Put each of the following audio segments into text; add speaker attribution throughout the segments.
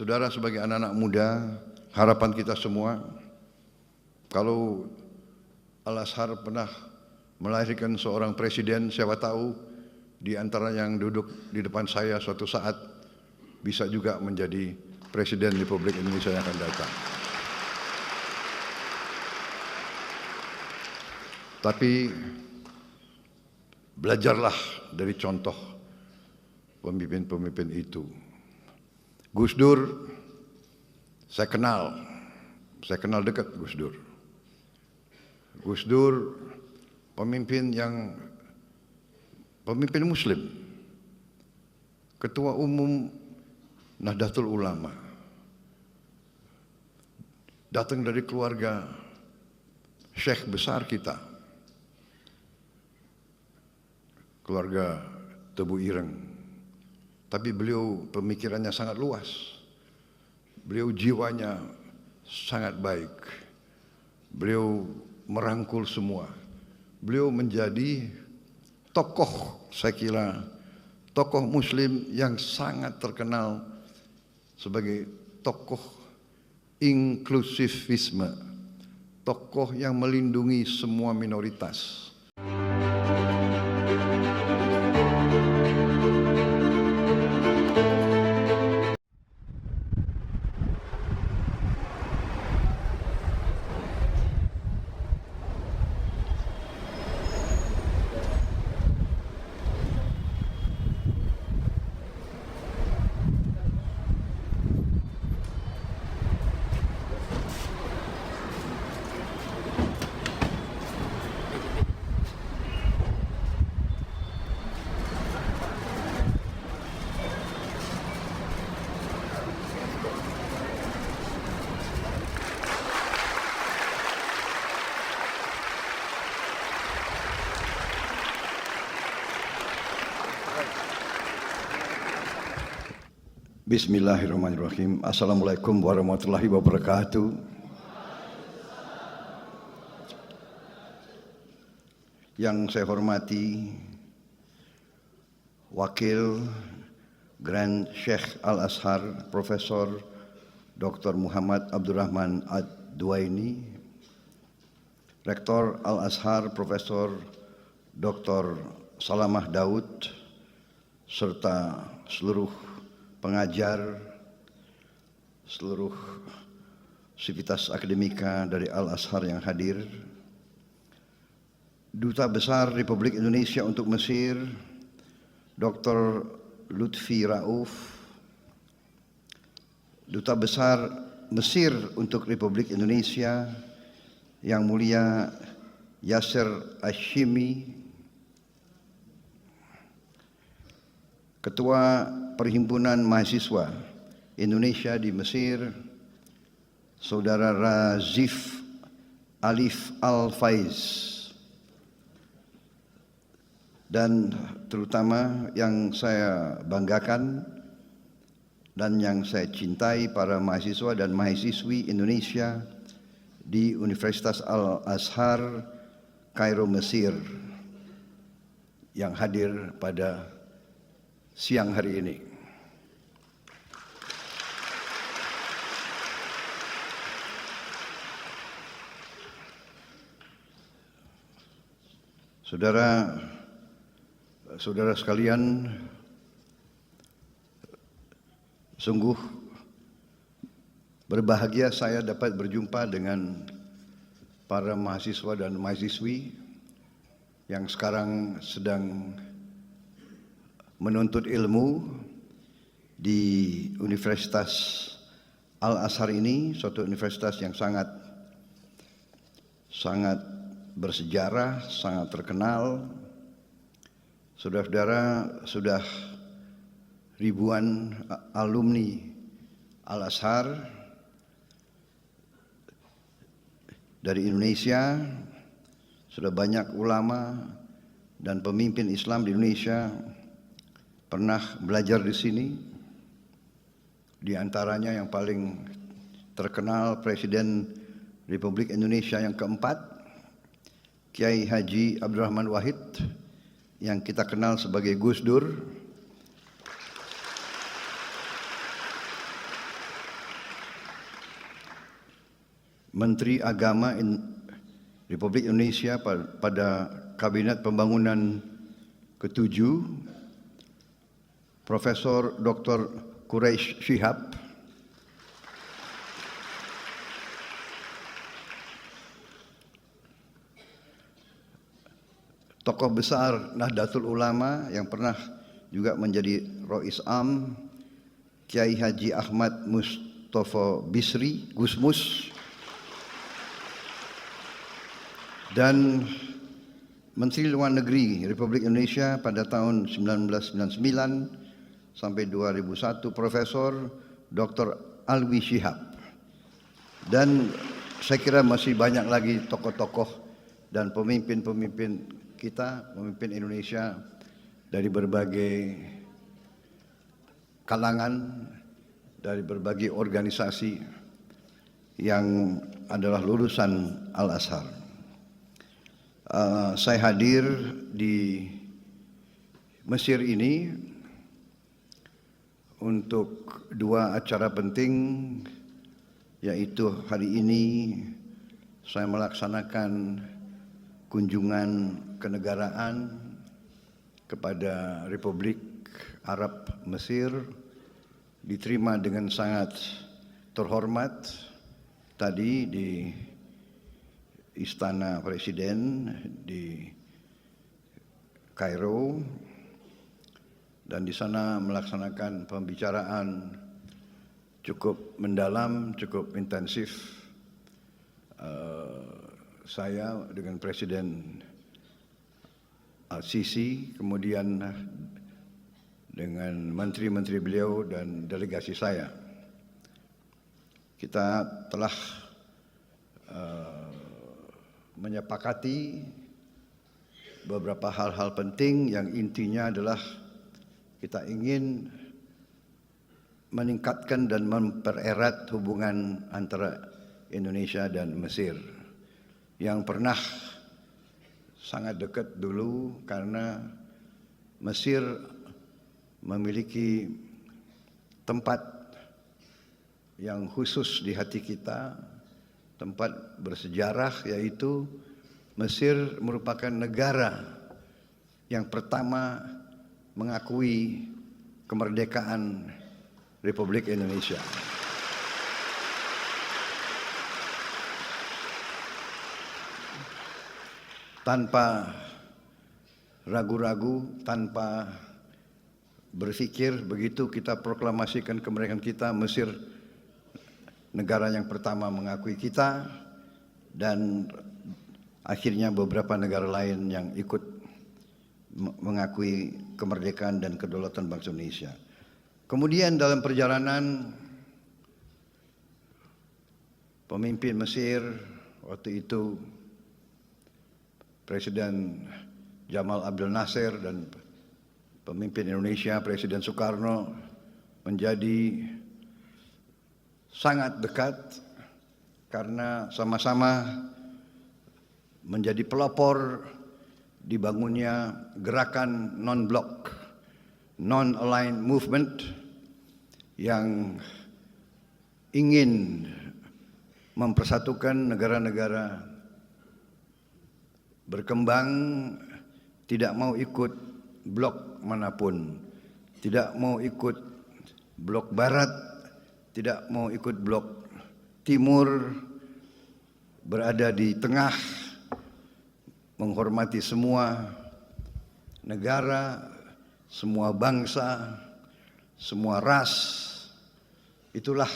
Speaker 1: Saudara, sebagai anak-anak muda, harapan kita semua, kalau Al-Azhar pernah melahirkan seorang presiden, siapa tahu di antara yang duduk di depan saya suatu saat bisa juga menjadi Presiden Republik Indonesia yang akan datang. Tapi belajarlah dari contoh pemimpin-pemimpin itu. Gus Dur, saya kenal dekat Gus Dur. Gus Dur pemimpin Muslim, Ketua Umum Nahdlatul Ulama, datang dari keluarga Syekh besar kita, keluarga Tebu Ireng. Tapi beliau pemikirannya sangat luas, beliau jiwanya sangat baik, beliau merangkul semua. Beliau menjadi tokoh, saya kira tokoh Muslim yang sangat terkenal sebagai tokoh inklusivisme, tokoh yang melindungi semua minoritas. Bismillahirrahmanirrahim. Assalamualaikum warahmatullahi wabarakatuh. Yang saya hormati Wakil Grand Sheikh Al-Azhar Profesor Dr. Muhammad Abdurrahman Ad-Duaini, Rektor Al-Azhar Profesor Dr. Salamah Daud, serta seluruh pengajar, seluruh sivitas akademika dari Al-Azhar yang hadir, Duta Besar Republik Indonesia untuk Mesir, Dr. Lutfi Rauf, Duta Besar Mesir untuk Republik Indonesia, Yang Mulia Yasser Hashimi, Ketua Perhimpunan Mahasiswa Indonesia di Mesir, Saudara Razif Alif Al-Faiz, dan terutama yang saya banggakan dan yang saya cintai, para mahasiswa dan mahasiswi Indonesia di Universitas Al-Azhar Kairo, Mesir, yang hadir pada siang hari ini. Saudara sekalian, sungguh berbahagia saya dapat berjumpa dengan para mahasiswa dan mahasiswi yang sekarang sedang menuntut ilmu di Universitas Al-Azhar ini, suatu universitas yang sangat bersejarah, sangat terkenal. Saudara-saudara, sudah ribuan alumni Al-Azhar dari Indonesia, sudah banyak ulama dan pemimpin Islam di Indonesia pernah belajar di sini. Di antaranya yang paling terkenal Presiden Republik Indonesia yang keempat, Kiai Haji Abdurrahman Wahid, yang kita kenal sebagai Gus Dur. Menteri Agama Republik Indonesia pada Kabinet Pembangunan ke-7, Profesor Dr. Quraish Shihab, tokoh besar Nahdlatul Ulama yang pernah juga menjadi Rois Am, Kiai Haji Ahmad Mustofa Bisri, Gusmus, dan Menteri Luar Negeri Republik Indonesia pada tahun 1999 sampai 2001, Profesor Dr. Alwi Shihab. Dan saya kira masih banyak lagi tokoh-tokoh dan pemimpin-pemimpin kita, pemimpin Indonesia dari berbagai kalangan, dari berbagai organisasi yang adalah lulusan Al-Azhar. Saya hadir di Mesir ini untuk dua acara penting, yaitu hari ini saya melaksanakan kunjungan kenegaraan kepada Republik Arab Mesir, diterima dengan sangat terhormat tadi di Istana Presiden di Kairo, dan di sana melaksanakan pembicaraan cukup mendalam, cukup intensif. Saya dengan Presiden Al-Sisi, kemudian dengan menteri-menteri beliau dan delegasi saya. Kita telah menyepakati beberapa hal-hal penting yang intinya adalah kita ingin meningkatkan dan mempererat hubungan antara Indonesia dan Mesir yang pernah sangat dekat dulu, karena Mesir memiliki tempat yang khusus di hati kita, tempat bersejarah, yaitu Mesir merupakan negara yang pertama mengakui kemerdekaan Republik Indonesia. Tanpa ragu-ragu, tanpa berpikir, begitu kita proklamasikan kemerdekaan kita, Mesir negara yang pertama mengakui kita, dan akhirnya beberapa negara lain yang ikut mengakui kemerdekaan dan kedaulatan bangsa Indonesia. Kemudian dalam perjalanan, pemimpin Mesir waktu itu Presiden Jamal Abdel Nasser dan pemimpin Indonesia Presiden Soekarno menjadi sangat dekat karena sama-sama menjadi pelopor dibangunnya gerakan non-blok, non-aligned movement yang ingin mempersatukan negara-negara berkembang, tidak mau ikut blok manapun, tidak mau ikut blok barat, tidak mau ikut blok timur, berada di tengah, menghormati semua negara, semua bangsa, semua ras. Itulah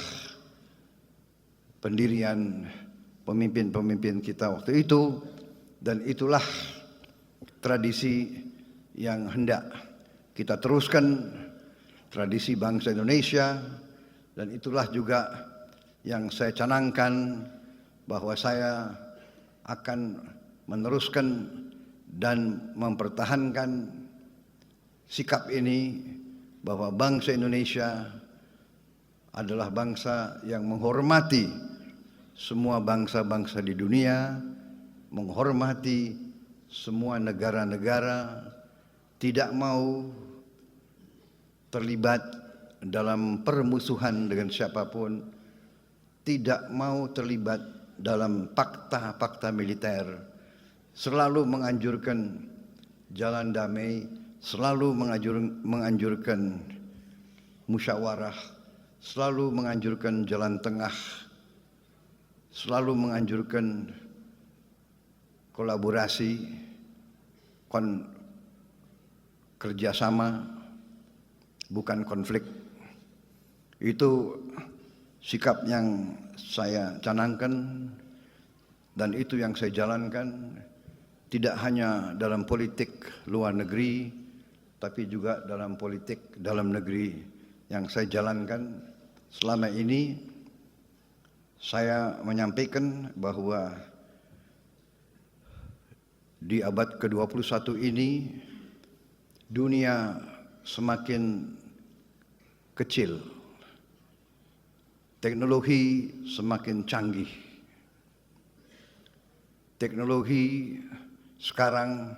Speaker 1: pendirian pemimpin-pemimpin kita waktu itu, dan itulah tradisi yang hendak kita teruskan, tradisi bangsa Indonesia, dan itulah juga yang saya canangkan bahwa saya akan meneruskan dan mempertahankan sikap ini, bahwa bangsa Indonesia adalah bangsa yang menghormati semua bangsa-bangsa di dunia, menghormati semua negara-negara, tidak mau terlibat dalam permusuhan dengan siapapun, tidak mau terlibat dalam fakta-fakta militer selalu menganjurkan jalan damai, selalu menganjurkan musyawarah, selalu menganjurkan jalan tengah, selalu menganjurkan kolaborasi, kerjasama, bukan konflik. Itu sikap yang saya canangkan dan itu yang saya jalankan, tidak hanya dalam politik luar negeri, tapi juga dalam politik dalam negeri yang saya jalankan selama ini. Saya menyampaikan bahwa di abad ke-21 ini dunia semakin kecil, teknologi semakin canggih. Teknologi sekarang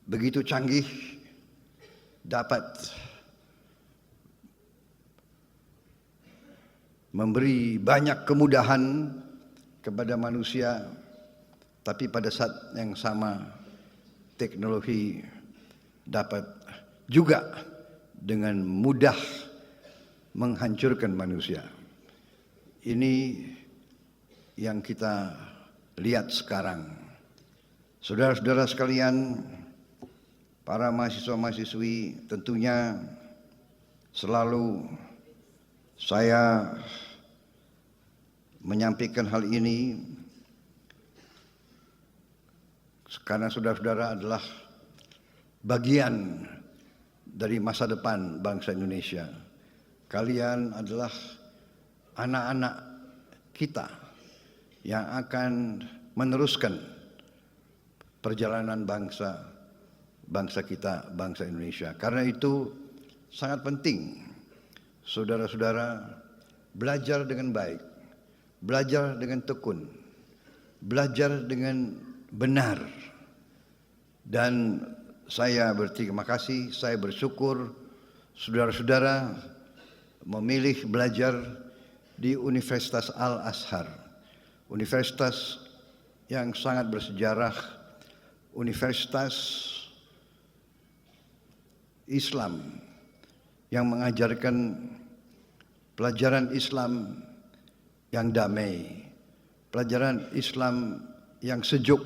Speaker 1: begitu canggih, dapat memberi banyak kemudahan kepada manusia, tapi pada saat yang sama teknologi dapat juga dengan mudah menghancurkan manusia. Ini yang kita lihat sekarang. Saudara-saudara sekalian, para mahasiswa-mahasiswi, tentunya selalu saya menyampaikan hal ini karena saudara-saudara adalah bagian dari masa depan bangsa Indonesia. Kalian adalah anak-anak kita yang akan meneruskan perjalanan bangsa kita, bangsa Indonesia. Karena itu sangat penting saudara-saudara belajar dengan baik, belajar dengan tekun, belajar dengan benar. Dan saya berterima kasih, saya bersyukur saudara-saudara memilih belajar di Universitas Al-Azhar, universitas yang sangat bersejarah, universitas Islam yang mengajarkan pelajaran Islam yang damai, pelajaran Islam yang sejuk,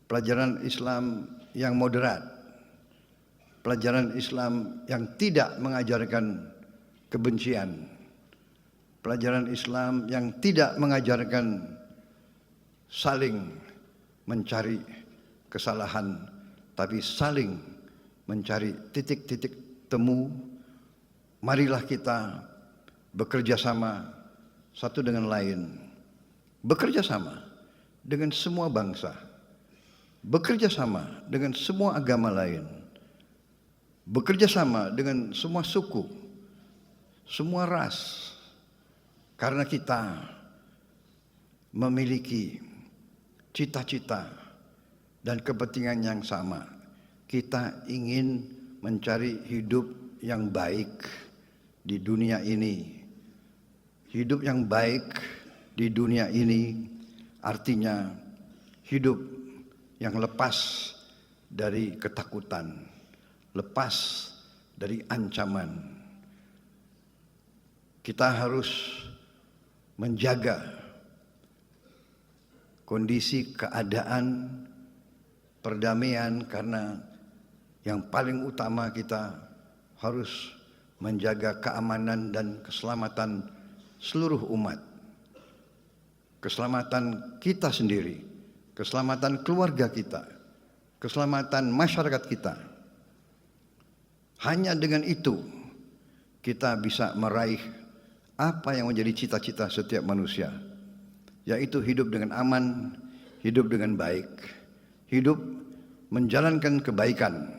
Speaker 1: pelajaran Islam yang moderat, pelajaran Islam yang tidak mengajarkan kebencian, pelajaran Islam yang tidak mengajarkan saling mencari kesalahan, tapi saling mencari titik-titik temu. Marilah kita bekerja sama satu dengan lain, bekerja sama dengan semua bangsa, bekerja sama dengan semua agama lain, bekerja sama dengan semua suku, semua ras, karena kita memiliki cita-cita dan kepentingan yang sama. Kita ingin mencari hidup yang baik di dunia ini. Hidup yang baik di dunia ini artinya hidup yang lepas dari ketakutan, lepas dari ancaman. Kita harus menjaga kondisi keadaan perdamaian, karena yang paling utama kita harus menjaga keamanan dan keselamatan seluruh umat. Keselamatan kita sendiri, keselamatan keluarga kita, keselamatan masyarakat kita. Hanya dengan itu kita bisa meraih apa yang menjadi cita-cita setiap manusia, yaitu hidup dengan aman, hidup dengan baik, hidup menjalankan kebaikan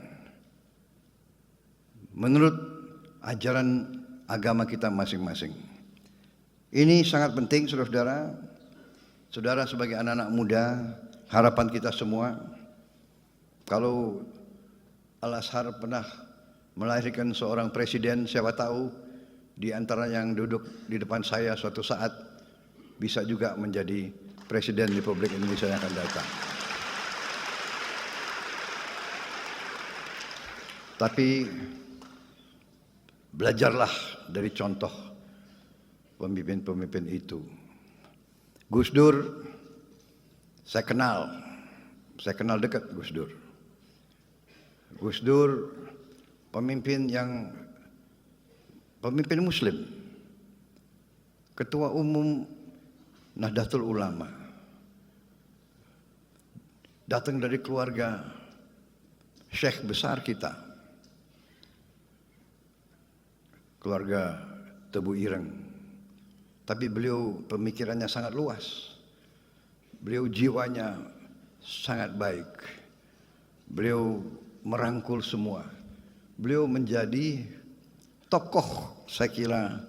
Speaker 1: menurut ajaran agama kita masing-masing. Ini sangat penting, saudara-saudara. Saudara sebagai anak-anak muda, harapan kita semua, kalau Al-Azhar pernah melahirkan seorang presiden, siapa tahu di antara yang duduk di depan saya suatu saat bisa juga menjadi Presiden Republik Indonesia yang akan datang. Tapi belajarlah dari contoh pemimpin-pemimpin itu. Gus Dur, saya kenal dekat Gus Dur. Gus Dur pemimpin Muslim, Ketua Umum Nahdlatul Ulama, datang dari keluarga syekh besar kita, keluarga Tebu Ireng. Tapi beliau pemikirannya sangat luas, beliau jiwanya sangat baik, beliau merangkul semua. Beliau menjadi tokoh, saya kira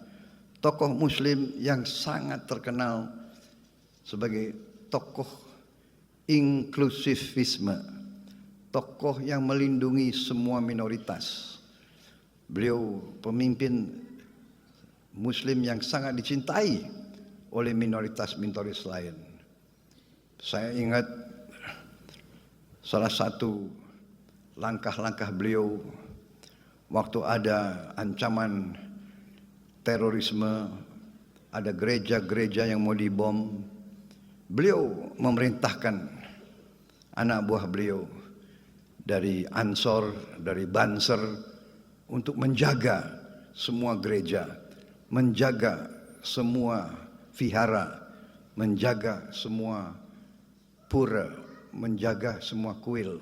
Speaker 1: tokoh Muslim yang sangat terkenal sebagai tokoh inklusivisme, tokoh yang melindungi semua minoritas. Beliau pemimpin Muslim yang sangat dicintai oleh minoritas-minoritas lain. Saya ingat salah satu langkah-langkah beliau waktu ada ancaman terorisme, ada gereja-gereja yang mau dibom. Beliau memerintahkan anak buah beliau dari Ansor, dari Banser untuk menjaga semua gereja, menjaga semua vihara, menjaga semua pura, menjaga semua kuil.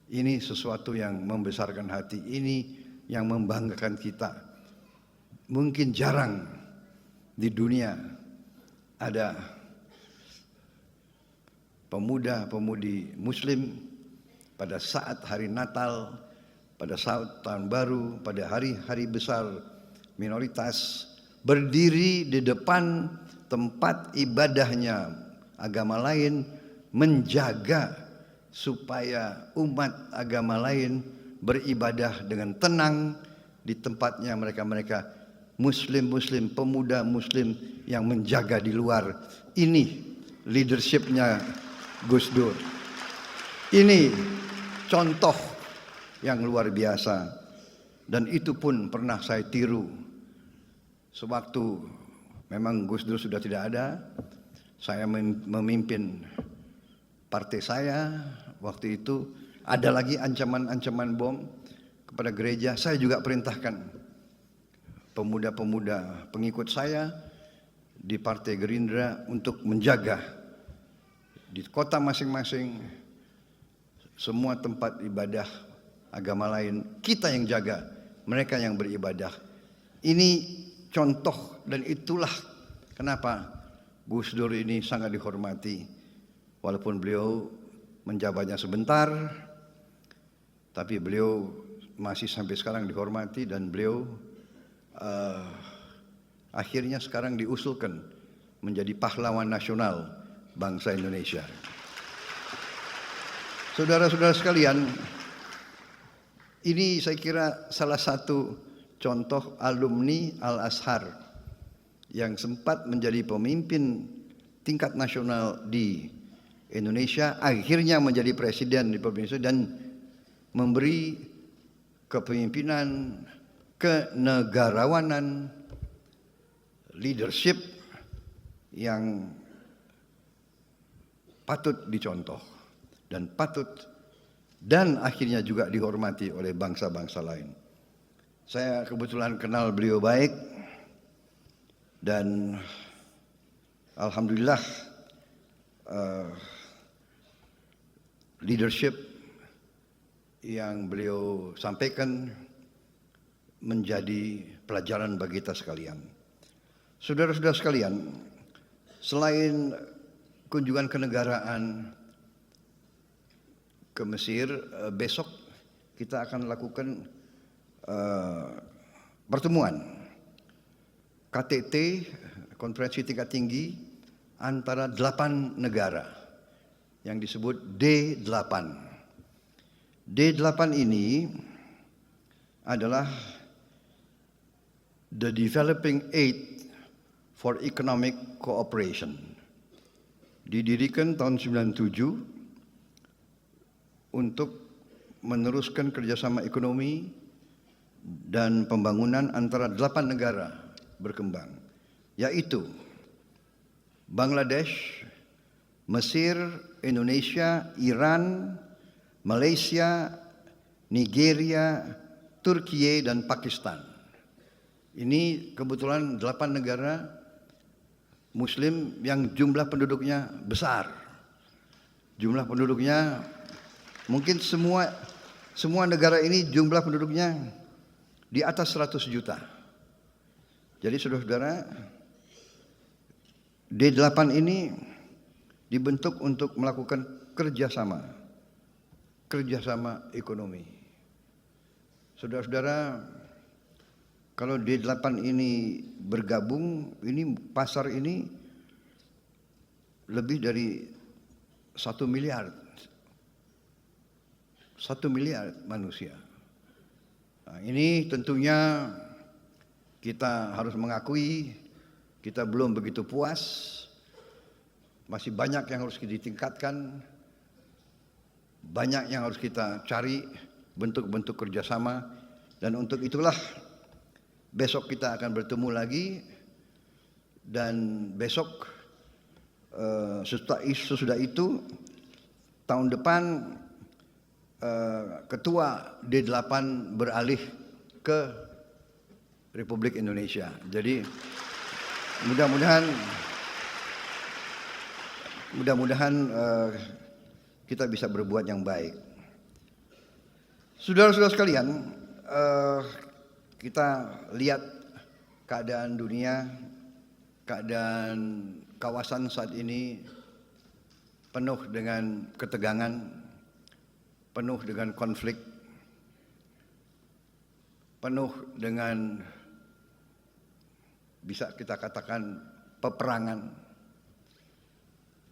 Speaker 1: Ini sesuatu yang membesarkan hati, ini yang membanggakan kita. Mungkin jarang di dunia ada pemuda-pemudi Muslim pada saat hari Natal, pada saat tahun baru, pada hari-hari besar minoritas berdiri di depan tempat ibadahnya agama lain, menjaga supaya umat agama lain beribadah dengan tenang di tempatnya mereka Muslim, pemuda Muslim yang menjaga di luar. Ini leadershipnya Gus Dur. Ini contoh yang luar biasa, dan itu pun pernah saya tiru. Sewaktu memang Gus Dur sudah tidak ada, saya memimpin partai saya. Waktu itu ada lagi ancaman-ancaman bom kepada gereja. Saya juga perintahkan pemuda-pemuda pengikut saya di Partai Gerindra untuk menjaga di kota masing-masing semua tempat ibadah agama lain. Kita yang jaga, mereka yang beribadah. Ini contoh, dan itulah kenapa Gus Dur ini sangat dihormati. Walaupun beliau menjabatnya sebentar, tapi beliau masih sampai sekarang dihormati, dan beliau akhirnya sekarang diusulkan menjadi pahlawan nasional bangsa Indonesia. Saudara-saudara sekalian, ini saya kira salah satu contoh alumni Al-Azhar yang sempat menjadi pemimpin tingkat nasional di Indonesia, akhirnya menjadi presiden di Indonesia dan memberi kepemimpinan, kenegarawanan, leadership yang patut dicontoh dan dan akhirnya juga dihormati oleh bangsa-bangsa lain. Saya kebetulan kenal beliau baik, dan alhamdulillah leadership yang beliau sampaikan menjadi pelajaran bagi kita sekalian. Saudara-saudara sekalian, selain kunjungan kenegaraan ke Mesir, besok kita akan lakukan pertemuan KTT, konferensi tingkat tinggi antara 8 negara yang disebut D8. D8 ini adalah the developing aid for Economic Cooperation. Didirikan tahun 97 untuk meneruskan kerjasama ekonomi dan pembangunan antara 8 negara berkembang, yaitu Bangladesh, Mesir, Indonesia, Iran, Malaysia, Nigeria, Turki dan Pakistan. Ini kebetulan 8 negara Muslim yang jumlah penduduknya besar. Jumlah penduduknya mungkin semua negara ini jumlah penduduknya di atas 100 juta. Jadi saudara-saudara, D8 ini dibentuk untuk melakukan kerjasama ekonomi. Saudara-saudara, kalau D8 ini bergabung, ini pasar ini lebih dari 1 miliar. 1 miliar manusia. Nah, ini tentunya kita harus mengakui kita belum begitu puas, masih banyak yang harus ditingkatkan, banyak yang harus kita cari bentuk-bentuk kerjasama, dan untuk itulah besok kita akan bertemu lagi, dan besok sesudah itu tahun depan ketua D8 beralih ke Republik Indonesia. Jadi mudah-mudahan kita bisa berbuat yang baik. Saudara-saudara sekalian, kita lihat keadaan dunia, keadaan kawasan saat ini penuh dengan ketegangan, penuh dengan konflik, penuh dengan bisa kita katakan peperangan.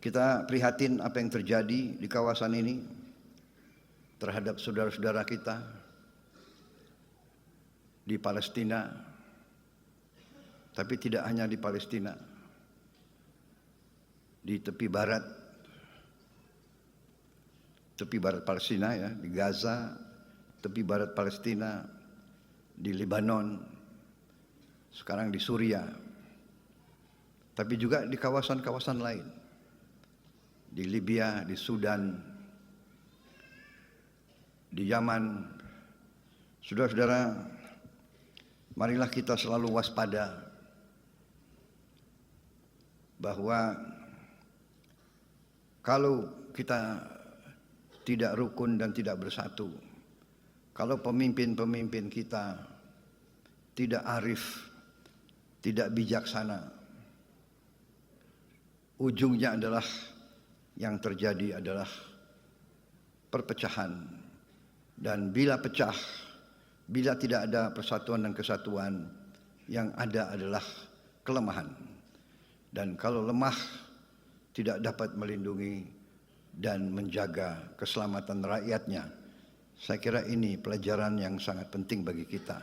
Speaker 1: Kita prihatin apa yang terjadi di kawasan ini terhadap saudara-saudara kita di Palestina, tapi tidak hanya di Palestina, di tepi barat Palestina ya, di Gaza, tepi barat Palestina, di Lebanon, sekarang di Suriah, tapi juga di kawasan-kawasan lain, di Libya, di Sudan, di Yaman. Saudara-saudara, marilah kita selalu waspada bahwa kalau kita tidak rukun dan tidak bersatu, kalau pemimpin-pemimpin kita tidak arif, tidak bijaksana, ujungnya adalah yang terjadi adalah perpecahan. Dan bila pecah, bila tidak ada persatuan dan kesatuan, yang ada adalah kelemahan. Dan kalau lemah, tidak dapat melindungi dan menjaga keselamatan rakyatnya. Saya kira ini pelajaran yang sangat penting bagi kita.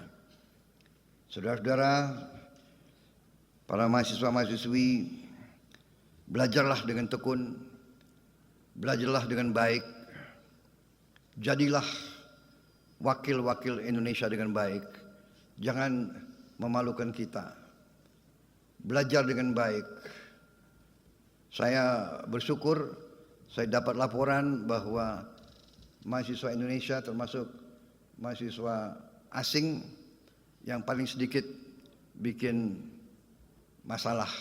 Speaker 1: Saudara-saudara, para mahasiswa-mahasiswi, belajarlah dengan tekun, belajarlah dengan baik, jadilah wakil-wakil Indonesia dengan baik. Jangan memalukan kita. Belajar dengan baik. Saya bersyukur saya dapat laporan bahwa mahasiswa Indonesia termasuk mahasiswa asing yang paling sedikit bikin masalah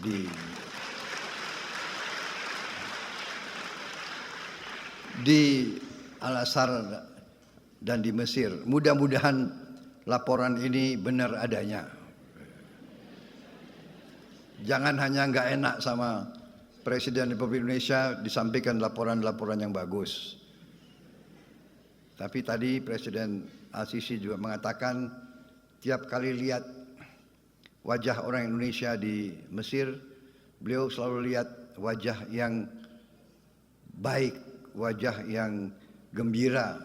Speaker 1: di Al-Azhar dan di Mesir. Mudah-mudahan laporan ini benar adanya. Jangan hanya nggak enak sama Presiden Republik Indonesia disampaikan laporan-laporan yang bagus. Tapi tadi Presiden Al-Sisi juga mengatakan tiap kali lihat wajah orang Indonesia di Mesir, beliau selalu lihat wajah yang baik, wajah yang gembira.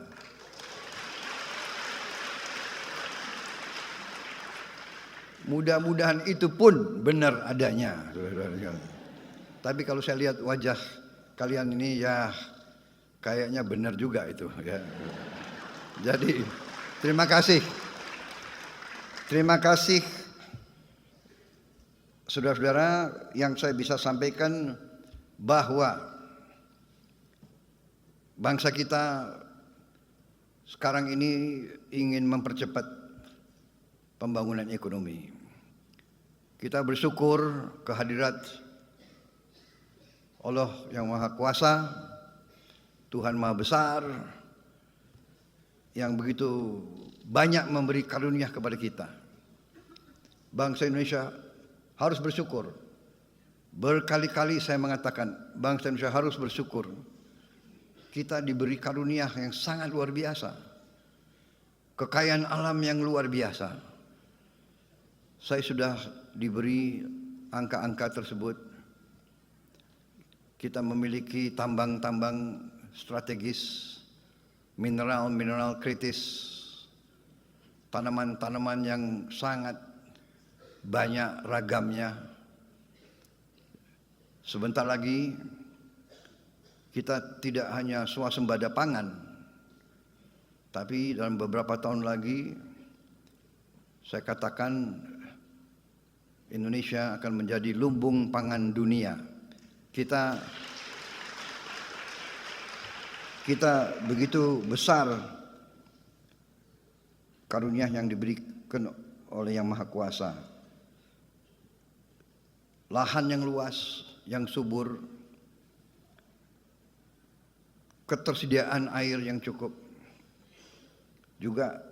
Speaker 1: Mudah-mudahan itu pun benar adanya. Tapi kalau saya lihat wajah kalian ini ya kayaknya benar juga itu ya. Jadi terima kasih. Terima kasih saudara-saudara, yang saya bisa sampaikan bahwa bangsa kita sekarang ini ingin mempercepat pembangunan ekonomi. Kita bersyukur kehadirat Allah yang Maha Kuasa, Tuhan Maha Besar, yang begitu banyak memberi karunia kepada kita. Bangsa Indonesia harus bersyukur. Berkali-kali saya mengatakan, bangsa Indonesia harus bersyukur. Kita diberi karunia yang sangat luar biasa. Kekayaan alam yang luar biasa. Saya sudah diberi angka-angka tersebut. Kita memiliki tambang-tambang strategis, mineral-mineral kritis, tanaman-tanaman yang sangat banyak ragamnya. Sebentar lagi kita tidak hanya swasembada pangan, tapi dalam beberapa tahun lagi saya katakan Indonesia akan menjadi lumbung pangan dunia. Kita begitu besar karunia yang diberikan oleh Yang Maha Kuasa. Lahan yang luas, yang subur, ketersediaan air yang cukup. Juga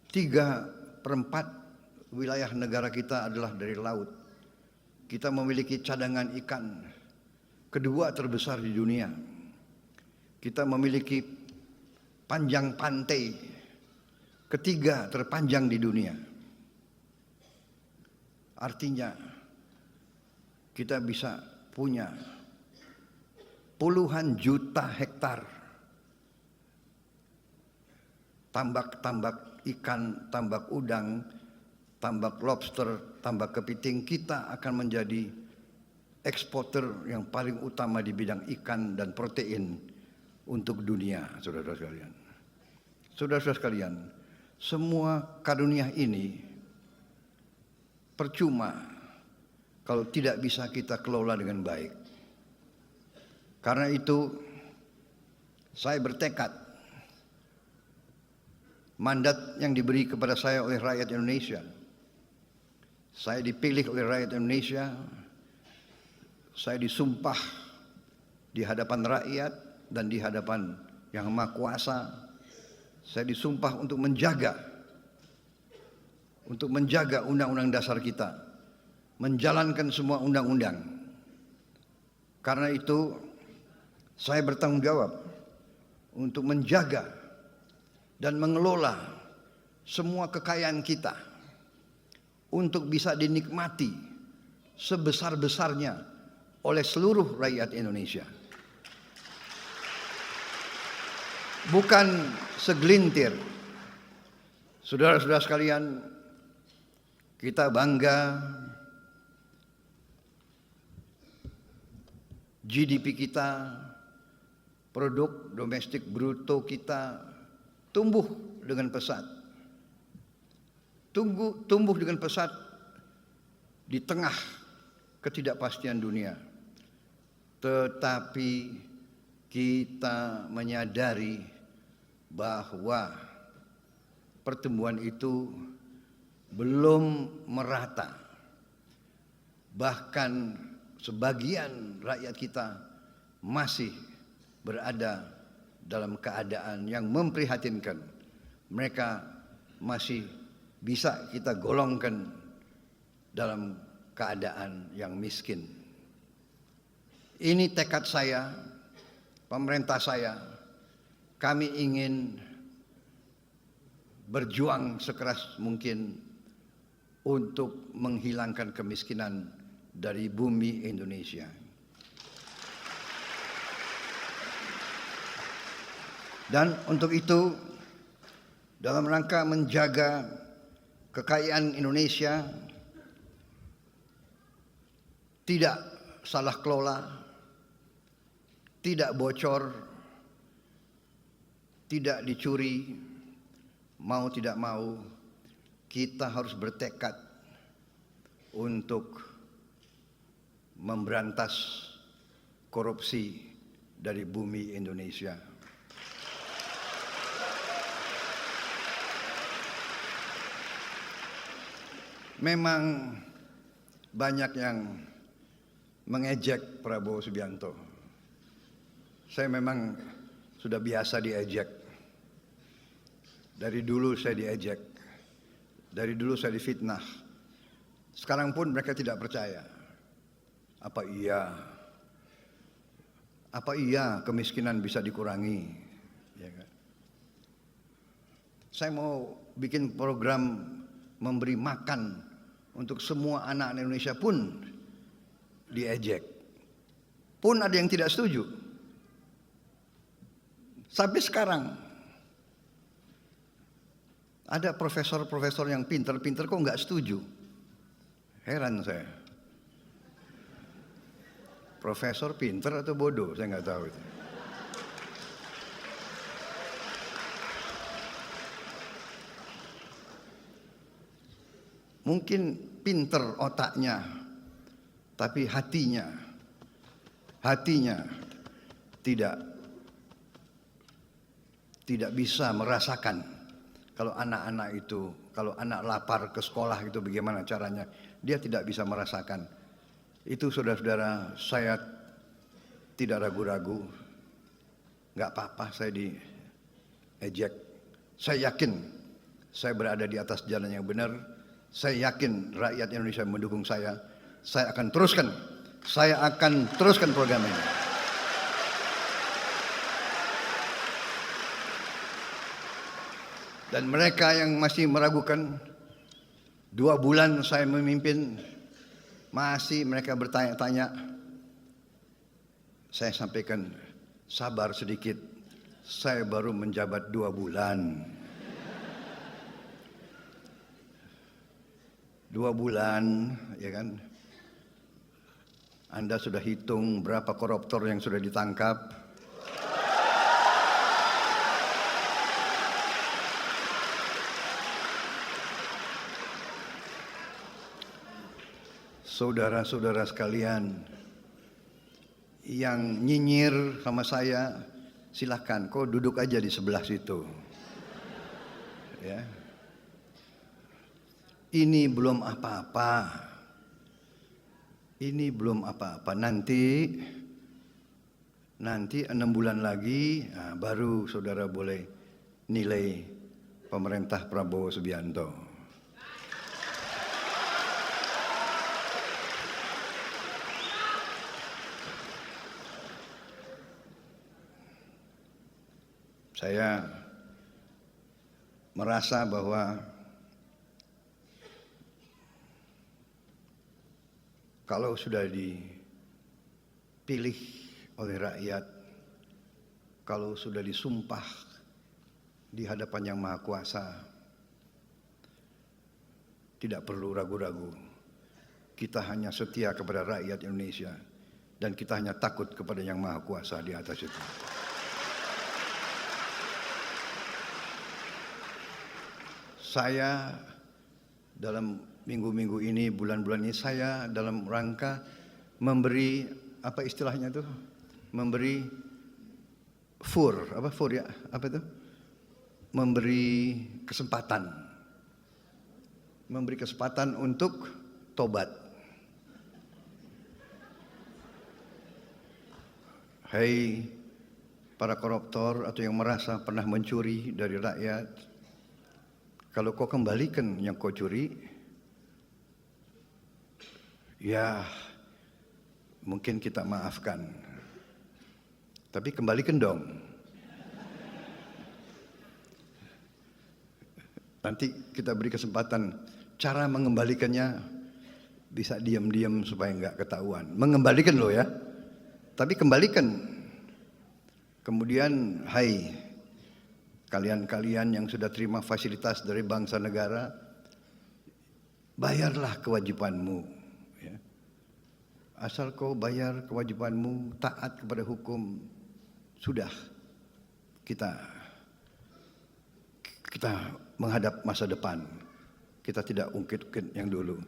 Speaker 1: 3/4 wilayah negara kita adalah dari laut. Kita memiliki cadangan ikan kedua terbesar di dunia. Kita memiliki panjang pantai ketiga terpanjang di dunia. Artinya kita bisa punya puluhan juta hektar tambak-tambak ikan, tambak udang, tambak lobster, tambak kepiting. Kita akan menjadi eksporter yang paling utama di bidang ikan dan protein untuk dunia, saudara-saudara sekalian. Saudara-saudara sekalian, semua karunia ini percuma kalau tidak bisa kita kelola dengan baik. Karena itu saya bertekad, mandat yang diberi kepada saya oleh rakyat Indonesia, saya dipilih oleh rakyat Indonesia, saya disumpah di hadapan rakyat dan di hadapan Yang Maha Kuasa. Saya disumpah untuk menjaga undang-undang dasar kita, menjalankan semua undang-undang. Karena itu saya bertanggung jawab untuk menjaga dan mengelola semua kekayaan kita untuk bisa dinikmati sebesar-besarnya oleh seluruh rakyat Indonesia. Bukan segelintir. Saudara-saudara sekalian, kita bangga GDP kita, produk domestik bruto kita tumbuh dengan pesat. Tumbuh dengan pesat di tengah ketidakpastian dunia. Tetapi kita menyadari bahwa pertumbuhan itu belum merata. Bahkan sebagian rakyat kita masih berada dalam keadaan yang memprihatinkan. Mereka masih bisa kita golongkan dalam keadaan yang miskin. Ini tekad saya, pemerintah saya. Kami ingin berjuang sekeras mungkin untuk menghilangkan kemiskinan dari bumi Indonesia. Dan untuk itu, dalam rangka menjaga kekayaan Indonesia tidak salah kelola, tidak bocor, tidak dicuri, mau tidak mau kita harus bertekad untuk memberantas korupsi dari bumi Indonesia. Memang banyak yang mengejek Prabowo Subianto. Saya memang sudah biasa diejek. Dari dulu saya diejek. Dari dulu saya difitnah. Sekarang pun mereka tidak percaya. Apa iya kemiskinan bisa dikurangi? Ya kan? Saya mau bikin program memberi makan untuk semua anak Indonesia pun diejek. Pun ada yang tidak setuju. Sampai sekarang ada profesor-profesor yang pinter-pinter kok nggak setuju. Heran saya. Profesor pinter atau bodoh, saya nggak tahu itu. Mungkin pinter otaknya, tapi hatinya tidak bisa merasakan kalau anak-anak itu, kalau anak lapar ke sekolah itu bagaimana caranya, dia tidak bisa merasakan. Itu saudara-saudara, saya tidak ragu-ragu, nggak apa-apa saya diejek. Saya yakin saya berada di atas jalan yang benar. Saya yakin rakyat Indonesia mendukung saya. Saya akan teruskan program ini. Dan mereka yang masih meragukan, 2 bulan saya memimpin, masih mereka bertanya-tanya. Saya sampaikan, sabar sedikit, saya baru menjabat 2 bulan. 2 bulan, ya kan? Anda sudah hitung berapa koruptor yang sudah ditangkap? Saudara-saudara sekalian, yang nyinyir sama saya, silahkan, kau duduk aja di sebelah situ. Ya. Ini belum apa-apa. Ini belum apa-apa. Nanti 6 bulan lagi, baru saudara boleh nilai pemerintah Prabowo Subianto. Saya merasa bahwa kalau sudah dipilih oleh rakyat, kalau sudah disumpah di hadapan Yang Maha Kuasa, tidak perlu ragu-ragu. Kita hanya setia kepada rakyat Indonesia dan kita hanya takut kepada Yang Maha Kuasa di atas itu. Saya dalam minggu-minggu ini, bulan-bulan ini, saya dalam rangka memberi, apa istilahnya itu? Memberi memberi kesempatan untuk tobat. Hai para koruptor atau yang merasa pernah mencuri dari rakyat, kalau kau kembalikan yang kau curi, ya mungkin kita maafkan. Tapi kembalikan dong. Nanti kita beri kesempatan. Cara mengembalikannya bisa diam-diam supaya nggak ketahuan. Mengembalikan loh ya. Tapi kembalikan. Kemudian, hai kalian-kalian yang sudah terima fasilitas dari bangsa negara, bayarlah kewajibanmu. Ya. Asal kau bayar kewajibanmu, taat kepada hukum, sudah kita menghadap masa depan. Kita tidak ungkit-ungkit yang dulu.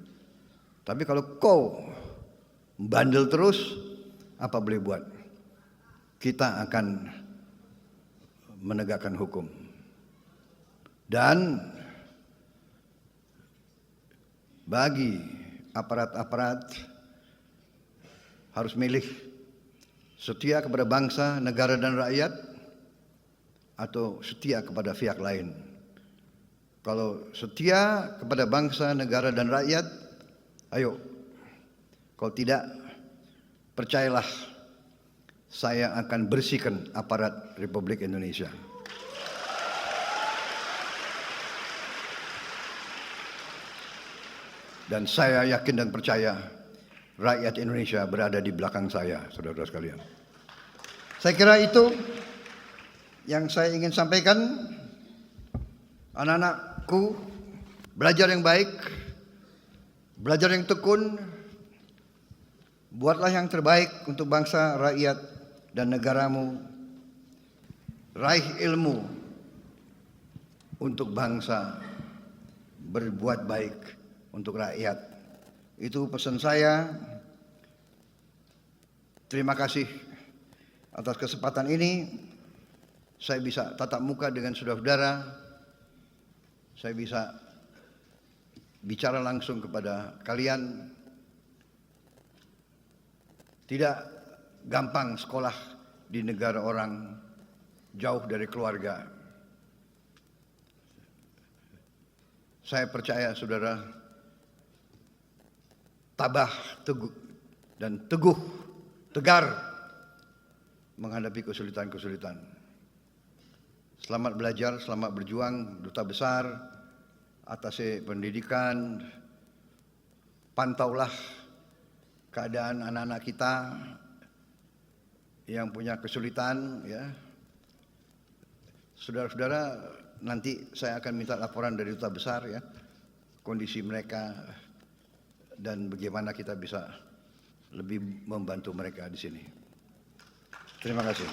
Speaker 1: Tapi kalau kau bandel terus, apa boleh buat? Kita akan menegakkan hukum. Dan bagi aparat-aparat harus milih setia kepada bangsa, negara dan rakyat atau setia kepada pihak lain. Kalau setia kepada bangsa, negara dan rakyat, ayo. Kalau tidak, percayalah, saya akan bersihkan aparat Republik Indonesia. Dan saya yakin dan percaya rakyat Indonesia berada di belakang saya, saudara-saudara sekalian. Saya kira itu yang saya ingin sampaikan. Anak-anakku, belajar yang baik, belajar yang tekun, buatlah yang terbaik untuk bangsa, rakyat, dan negaramu. Raih ilmu untuk bangsa, berbuat baik untuk rakyat. Itu pesan saya. Terima kasih atas kesempatan ini. Saya bisa tatap muka dengan saudara-saudara. Saya bisa bicara langsung kepada kalian. Tidak gampang sekolah di negara orang, jauh dari keluarga. Saya percaya saudara tabah, teguh, dan teguh, tegar menghadapi kesulitan-kesulitan. Selamat belajar, selamat berjuang, Duta Besar, atase pendidikan. Pantaulah keadaan anak-anak kita yang punya kesulitan, ya. Saudara-saudara, nanti saya akan minta laporan dari Duta Besar, ya, kondisi mereka dan bagaimana kita bisa lebih membantu mereka di sini. Terima kasih.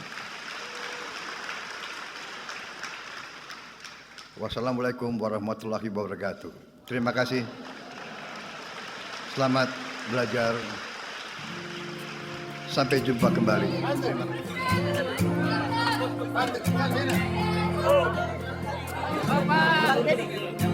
Speaker 1: Wassalamualaikum warahmatullahi wabarakatuh. Terima kasih. Selamat belajar. Sampai jumpa kembali. Terima kasih.